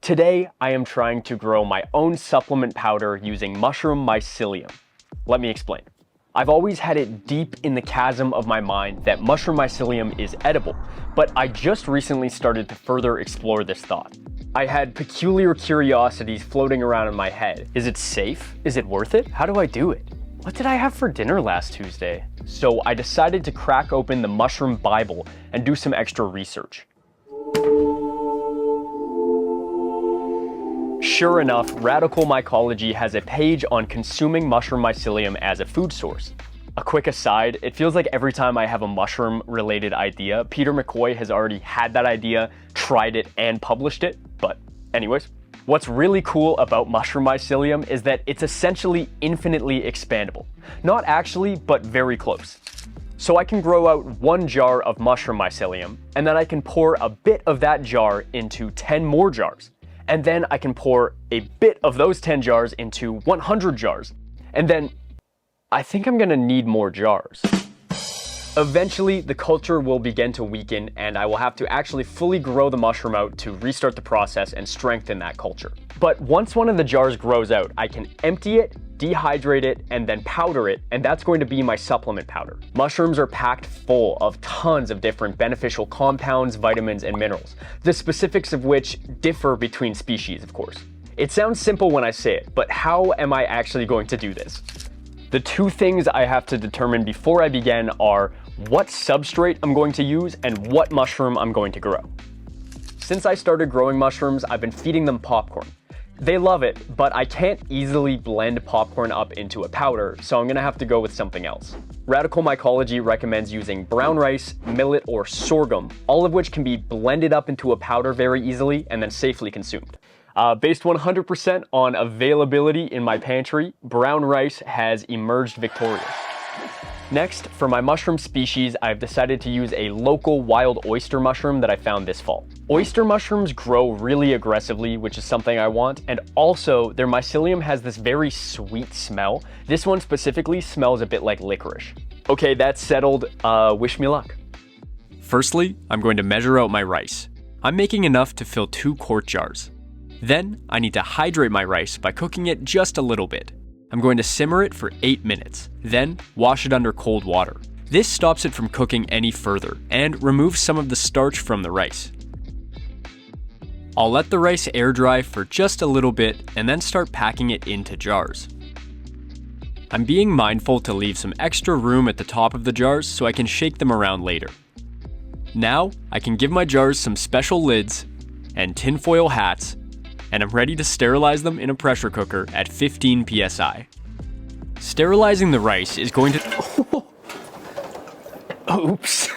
Today, I am trying to grow my own supplement powder using mushroom mycelium. Let me explain. I've always had it deep in the chasm of my mind that mushroom mycelium is edible, but I just recently started to further explore this thought. I had peculiar curiosities floating around in my head. Is it safe? Is it worth it? How do I do it? What did I have for dinner last Tuesday? So I decided to crack open the Mushroom Bible and do some extra research. Sure enough, Radical Mycology has a page on consuming mushroom mycelium as a food source. A quick aside, it feels like every time I have a mushroom-related idea, Peter McCoy has already had that idea, tried it, and published it. But anyways, what's really cool about mushroom mycelium is that it's essentially infinitely expandable. Not actually, but very close. So I can grow out 1 jar of mushroom mycelium, and then I can pour a bit of that jar into 10 more jars. And then I can pour a bit of those 10 jars into 100 jars. And then I think I'm gonna need more jars. Eventually, the culture will begin to weaken and I will have to actually fully grow the mushroom out to restart the process and strengthen that culture. But once one of the jars grows out, I can empty it, dehydrate it, and then powder it, and that's going to be my supplement powder. Mushrooms are packed full of tons of different beneficial compounds, vitamins, and minerals, the specifics of which differ between species, of course. It sounds simple when I say it, but how am I actually going to do this? The 2 things I have to determine before I begin are what substrate I'm going to use and what mushroom I'm going to grow. Since I started growing mushrooms, I've been feeding them popcorn. They love it, but I can't easily blend popcorn up into a powder, so I'm gonna have to go with something else. Radical Mycology recommends using brown rice, millet, or sorghum, all of which can be blended up into a powder very easily and then safely consumed. Based 100% on availability in my pantry, brown rice has emerged victorious. Next, for my mushroom species, I've decided to use a local wild oyster mushroom that I found this fall. Oyster mushrooms grow really aggressively, which is something I want, and also their mycelium has this very sweet smell. This one specifically smells a bit like licorice. Okay, that's settled. Wish me luck. Firstly, I'm going to measure out my rice. I'm making enough to fill 2 quart jars. Then, I need to hydrate my rice by cooking it just a little bit. I'm going to simmer it for 8 minutes, then wash it under cold water. This stops it from cooking any further and removes some of the starch from the rice. I'll let the rice air dry for just a little bit and then start packing it into jars. I'm being mindful to leave some extra room at the top of the jars so I can shake them around later. Now, I can give my jars some special lids and tinfoil hats, and I'm ready to sterilize them in a pressure cooker at 15 psi. Sterilizing the rice is going to... Oops.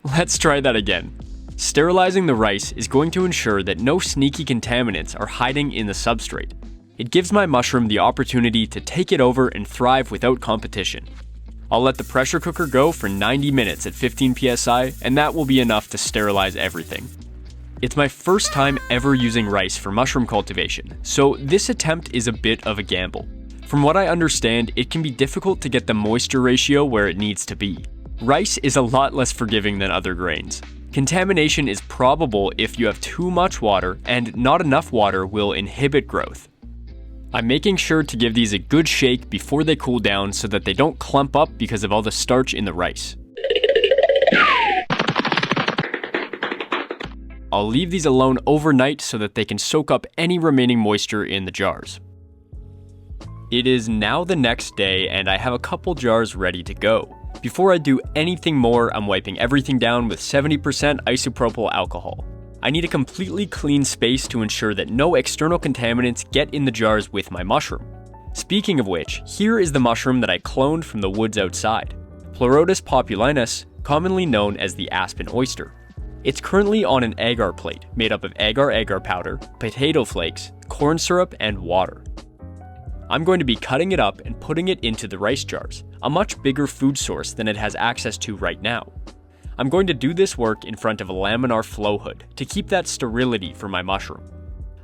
Let's try that again. Sterilizing the rice is going to ensure that no sneaky contaminants are hiding in the substrate. It gives my mushroom the opportunity to take it over and thrive without competition. I'll let the pressure cooker go for 90 minutes at 15 psi, and that will be enough to sterilize everything. It's my first time ever using rice for mushroom cultivation, so this attempt is a bit of a gamble. From what I understand, it can be difficult to get the moisture ratio where it needs to be. Rice is a lot less forgiving than other grains. Contamination is probable if you have too much water, and not enough water will inhibit growth. I'm making sure to give these a good shake before they cool down so that they don't clump up because of all the starch in the rice. I'll leave these alone overnight so that they can soak up any remaining moisture in the jars. It is now the next day and I have a couple jars ready to go. Before I do anything more, I'm wiping everything down with 70% isopropyl alcohol. I need a completely clean space to ensure that no external contaminants get in the jars with my mushroom. Speaking of which, here is the mushroom that I cloned from the woods outside. Pleurotus populinus, commonly known as the aspen oyster. It's currently on an agar plate made up of agar powder, potato flakes, corn syrup, and water. I'm going to be cutting it up and putting it into the rice jars, a much bigger food source than it has access to right now. I'm going to do this work in front of a laminar flow hood to keep that sterility for my mushroom.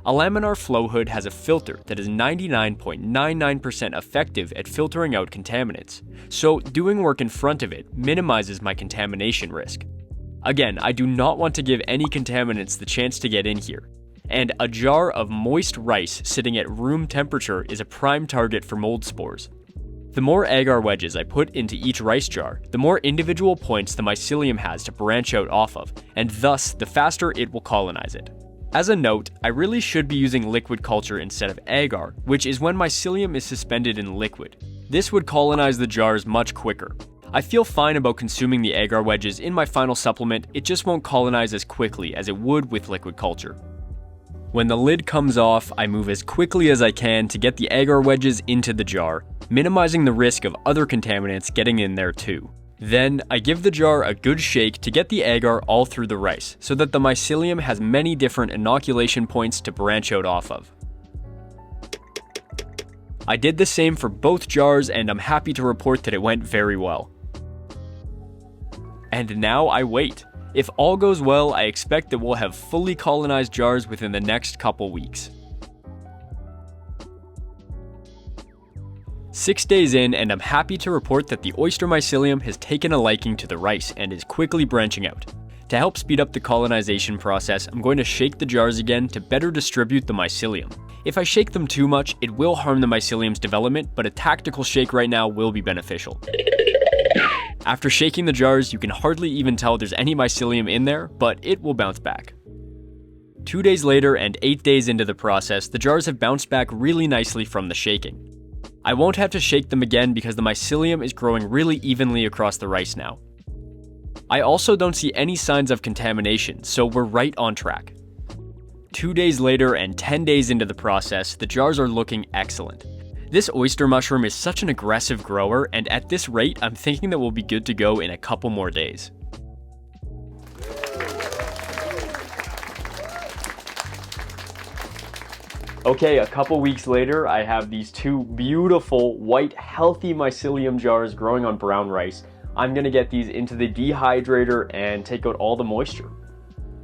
A laminar flow hood has a filter that is 99.99% effective at filtering out contaminants, so doing work in front of it minimizes my contamination risk. Again, I do not want to give any contaminants the chance to get in here. and a jar of moist rice sitting at room temperature is a prime target for mold spores. The more agar wedges I put into each rice jar, the more individual points the mycelium has to branch out off of, and thus the faster it will colonize it. As a note, I really should be using liquid culture instead of agar, which is when mycelium is suspended in liquid. This would colonize the jars much quicker. I feel fine about consuming the agar wedges in my final supplement, it just won't colonize as quickly as it would with liquid culture. When the lid comes off, I move as quickly as I can to get the agar wedges into the jar, minimizing the risk of other contaminants getting in there too. Then, I give the jar a good shake to get the agar all through the rice, so that the mycelium has many different inoculation points to branch out off of. I did the same for both jars, and I'm happy to report that it went very well. And now I wait. If all goes well, I expect that we'll have fully colonized jars within the next couple weeks. 6 days in, and I'm happy to report that the oyster mycelium has taken a liking to the rice and is quickly branching out. To help speed up the colonization process, I'm going to shake the jars again to better distribute the mycelium. If I shake them too much, it will harm the mycelium's development, but a tactical shake right now will be beneficial. After shaking the jars, you can hardly even tell there's any mycelium in there, but it will bounce back. 2 days later and 8 days into the process, the jars have bounced back really nicely from the shaking. I won't have to shake them again because the mycelium is growing really evenly across the rice now. I also don't see any signs of contamination, so we're right on track. 2 days later and 10 days into the process, the jars are looking excellent. This oyster mushroom is such an aggressive grower, and at this rate, I'm thinking that we'll be good to go in a couple more days. Okay, a couple weeks later, I have these two beautiful, white, healthy mycelium jars growing on brown rice. I'm gonna get these into the dehydrator and take out all the moisture.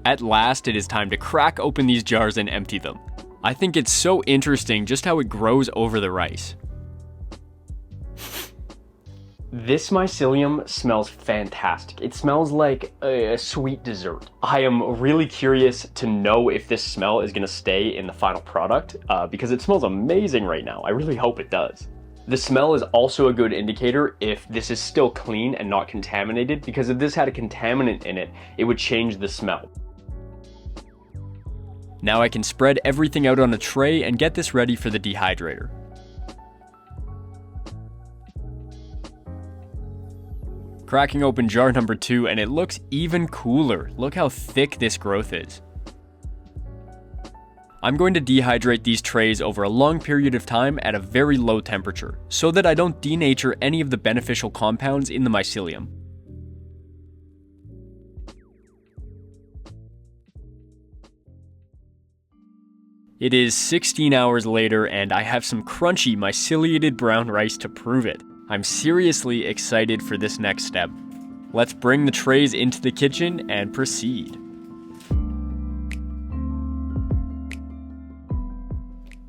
At last, it is time to crack open these jars and empty them. I think it's so interesting just how it grows over the rice. This mycelium smells fantastic. It smells like a sweet dessert. I am really curious to know if this smell is gonna stay in the final product because it smells amazing right now. I really hope it does. The smell is also a good indicator if this is still clean and not contaminated, because if this had a contaminant in it, it would change the smell. Now I can spread everything out on a tray and get this ready for the dehydrator. Cracking open jar number 2, and it looks even cooler. Look how thick this growth is. I'm going to dehydrate these trays over a long period of time at a very low temperature, so that I don't denature any of the beneficial compounds in the mycelium. It is 16 hours later, and I have some crunchy myceliated brown rice to prove it. I'm seriously excited for this next step. Let's bring the trays into the kitchen and proceed.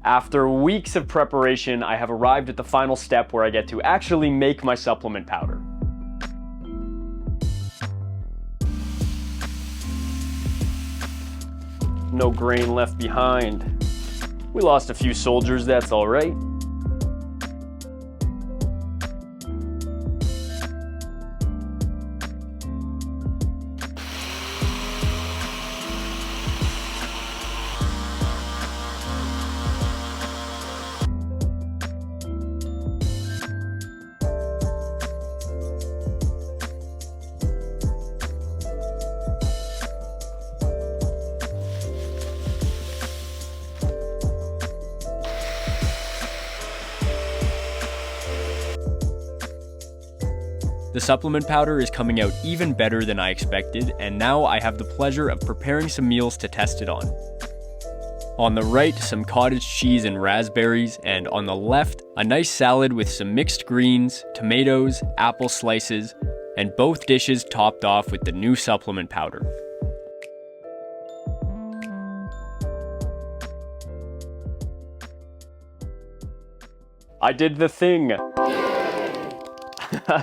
After weeks of preparation, I have arrived at the final step where I get to actually make my supplement powder. No grain left behind. We lost a few soldiers, that's all right. The supplement powder is coming out even better than I expected, and now I have the pleasure of preparing some meals to test it on. On the right, some cottage cheese and raspberries, and on the left, a nice salad with some mixed greens, tomatoes, apple slices, and both dishes topped off with the new supplement powder. I did the thing!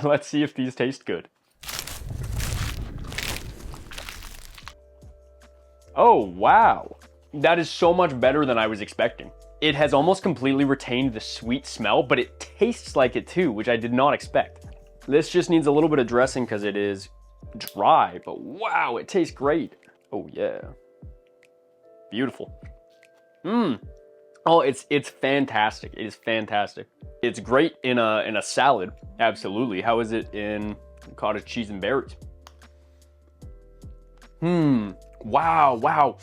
Let's see if these taste good. Oh, wow! That is so much better than I was expecting. It has almost completely retained the sweet smell, but it tastes like it too, which I did not expect. This just needs a little bit of dressing because it is dry, but wow, it tastes great. Oh yeah. Beautiful. Oh, it's fantastic. It is fantastic. It's great in a salad. Absolutely. How is it in cottage cheese and berries? Wow.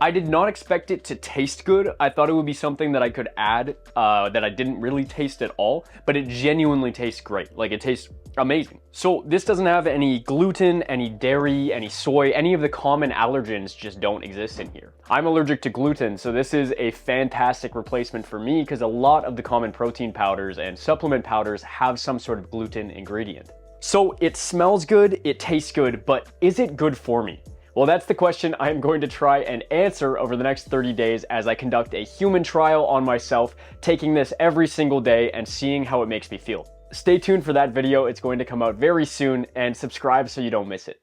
I did not expect it to taste good. I thought it would be something that I could add that I didn't really taste at all, but it genuinely tastes great. Like, it tastes amazing. So this doesn't have any gluten, any dairy, any soy, any of the common allergens just don't exist in here. I'm allergic to gluten, so this is a fantastic replacement for me because a lot of the common protein powders and supplement powders have some sort of gluten ingredient. So it smells good, it tastes good, but is it good for me? Well, that's the question I'm going to try and answer over the next 30 days as I conduct a human trial on myself, taking this every single day and seeing how it makes me feel. Stay tuned for that video. It's going to come out very soon, and subscribe so you don't miss it.